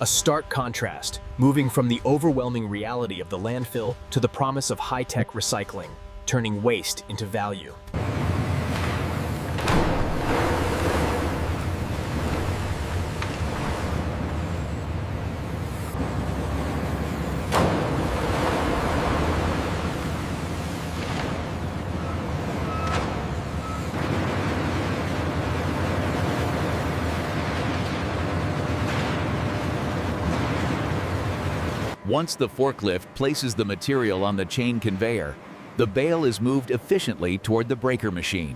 A stark contrast, moving from the overwhelming reality of the landfill to the promise of high-tech recycling, turning waste into value. Once the forklift places the material on the chain conveyor, the bale is moved efficiently toward the breaker machine.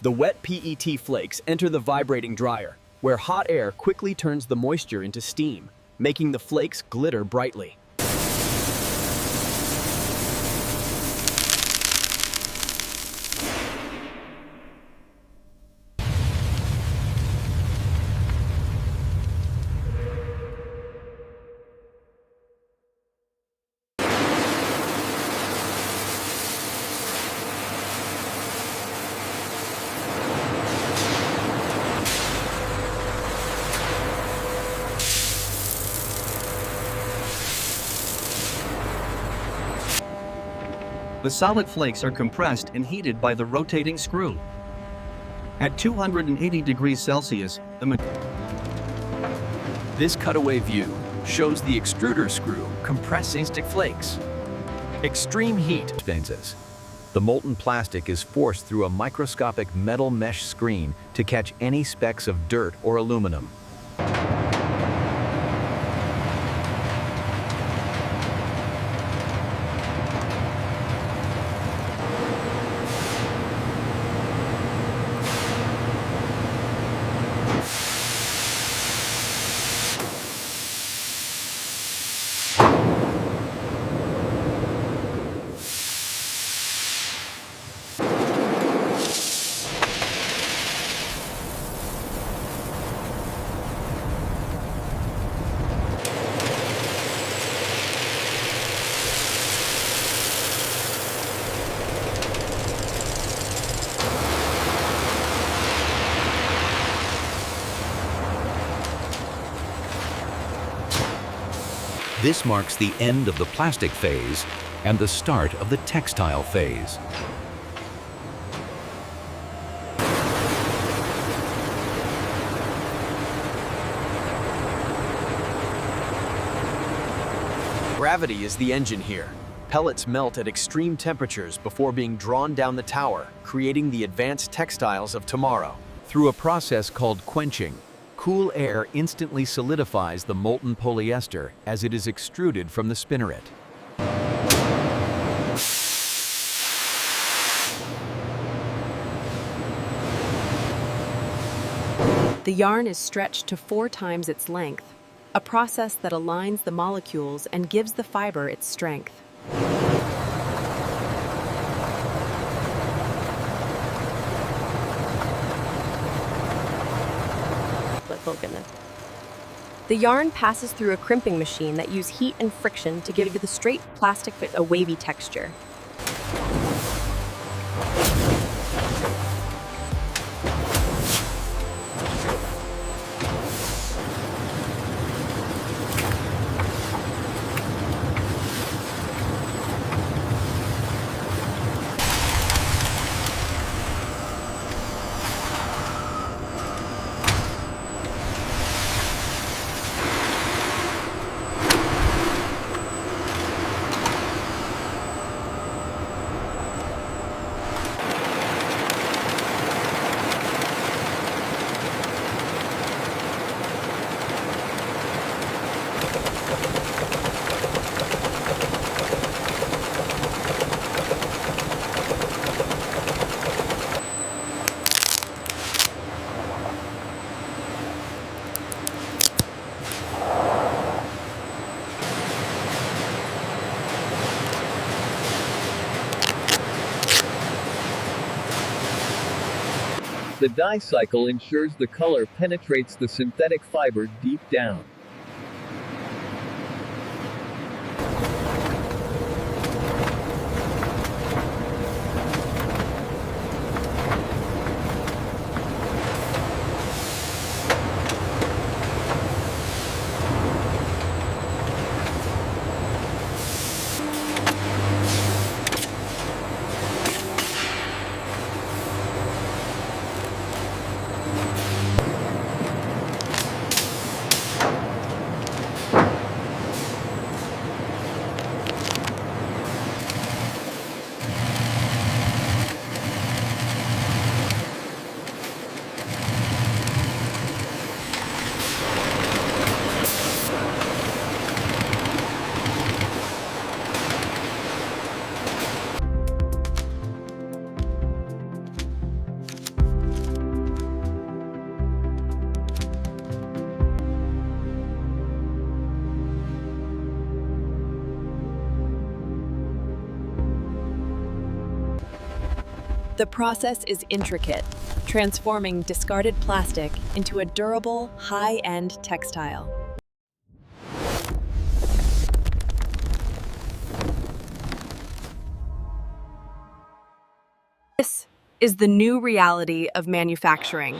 The wet PET flakes enter the vibrating dryer, where hot air quickly turns the moisture into steam, making the flakes glitter brightly. The solid flakes are compressed and heated by the rotating screw. At 280 degrees Celsius, This cutaway view shows the extruder screw compressing stick flakes. Extreme heat advances. The molten plastic is forced through a microscopic metal mesh screen to catch any specks of dirt or aluminum. This marks the end of the plastic phase and the start of the textile phase. Gravity is the engine here. Pellets melt at extreme temperatures before being drawn down the tower, creating the advanced textiles of tomorrow. Through a process called quenching, cool air instantly solidifies the molten polyester as it is extruded from the spinneret. The yarn is stretched to 4 times its length, a process that aligns the molecules and gives the fiber its strength. The yarn passes through a crimping machine that uses heat and friction to give the straight plastic a wavy texture. The dye cycle ensures the color penetrates the synthetic fiber deep down. The process is intricate, transforming discarded plastic into a durable, high-end textile. This is the new reality of manufacturing.